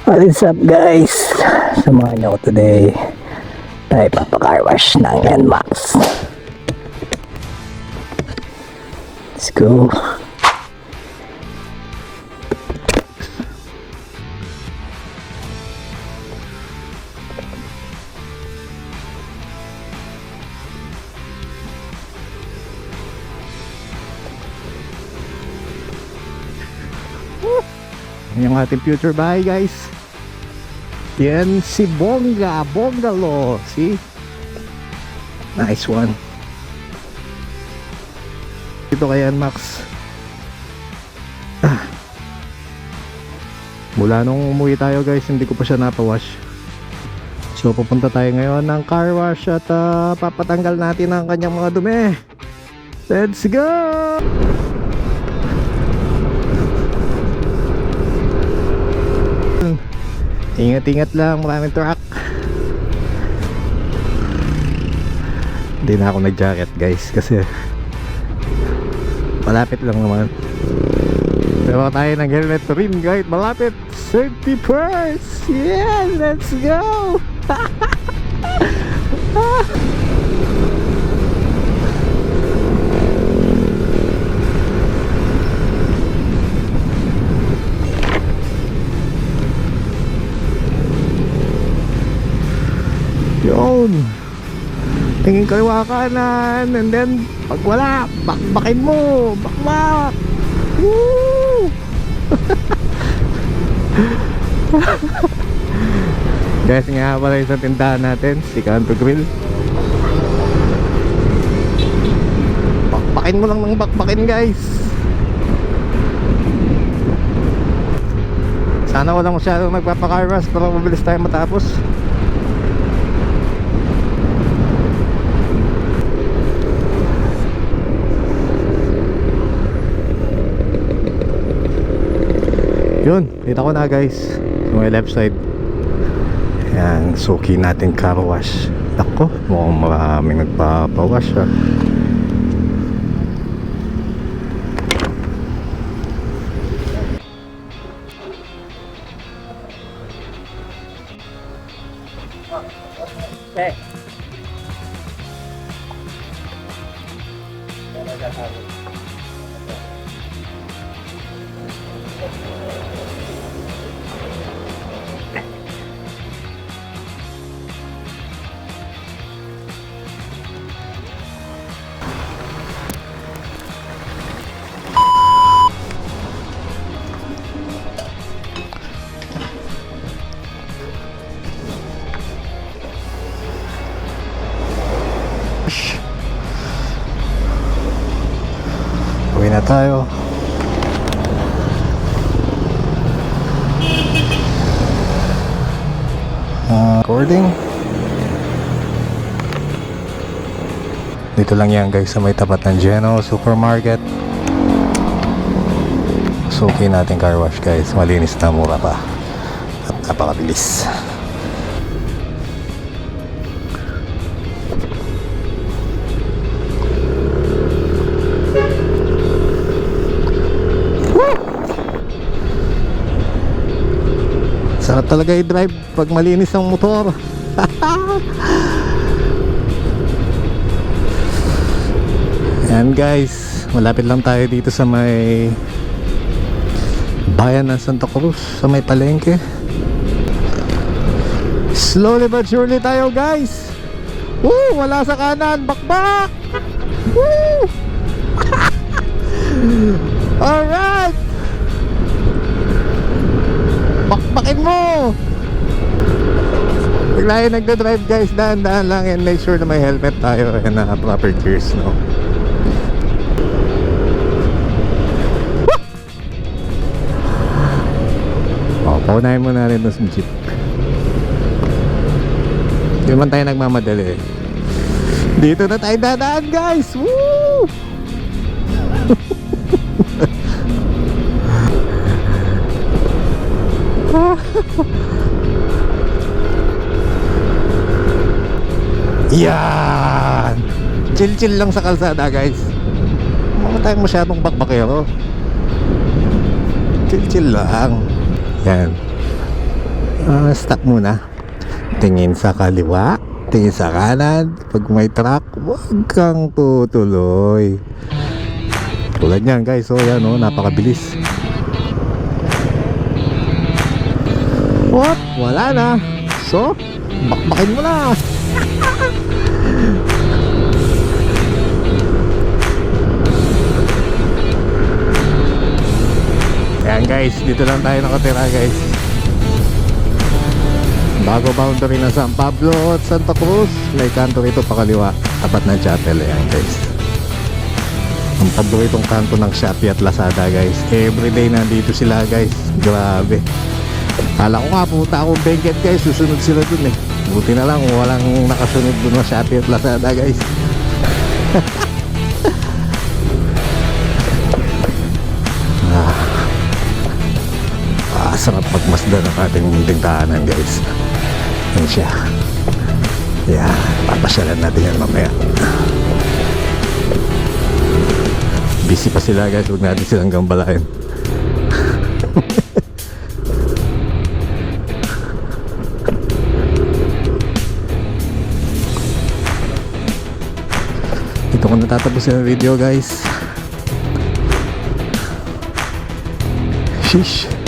What is up guys? Samahan niyo ako today. Tayo papacar wash ng NMAX. Let's go. Yung ating future bahay guys. Yan si Bongga Bongalo. See? Nice one. Ito kay NMAX. Mula nung umuwi tayo guys, hindi ko pa siya napawash. So pupunta tayo ngayon ng car wash at papatanggal natin ang kanyang mga dumi. Let's go! Ingat-ingat lang, maraming truck. Hindi na ako nag-jacket guys kasi malapit lang naman. Pero tayo ng helmet rin guys, malapit. Safety first. Yeah, let's go. Yun, tingin kaliwa kanan, and then pag wala, bakbakin mo, bakbak. Woo! Guys, nga pala yung sa tindahan natin, si Kanto Grill. Bakbakin mo lang ng bakbakin guys. Sana walang masyadong nagpapakarwas para mabilis tayo matapos. Yun, kita ko na guys sa may left side. Ayan, suki natin car wash. Nako, mukhang maraming nagpapawash ha. Okay. Uwi na tayo. Recording. Dito lang yan guys sa may tapat ng Geno Supermarket. Suki natin car wash guys. Malinis na, mura pa at napakabilis. Sarap talaga i-drive pag malinis ang motor. Ayan guys, malapit lang tayo dito sa may bayan ng Santa Cruz, sa may palengke. Slowly but surely tayo guys. Woo! Wala sa kanan, bakbak! Woo! Alright! Bakbakin mo! Pag tayo nagda-drive guys, dahan-dahan lang and make sure na may helmet tayo and proper gears, no? Paunahin muna rin doon sa jeep. Hindi man tayo nagmamadali. Dito na tayo dadaan guys! Woo! Yan! Chill-chill lang sa kalsada guys. Huwag tayong masyadong bakbakero. Chill-chill lang. Yan. Stop muna. Tingin sa kaliwa, tingin sa kanan. Pag may truck, huwag kang tutuloy. Tulad yan guys, so yan o, napakabilis. What? Wala na. So, bakbakin mo na. Ayan guys, dito lang tayo nakatira guys. Bago boundary ng San Pablo at Santa Cruz, may kanto rito pakaliwa, tapat ng chapel. Ayan guys, ang paboritong kanto ng Shopee at Lazada guys. Everyday nandito sila guys. Grabe. Kala ko nga pumunta akong Benguet guys, susunod sila dun eh. Buti na lang walang nakasunod dun na Shopee at Lazada guys. Sarap magmasdan ang ating munting tahanan guys. Yan siya. Yeah, papasyalan natin yan mamaya. Busy pa sila guys, huwag natin silang gambalain. Dito ko natatapusin ang video guys. Sheesh.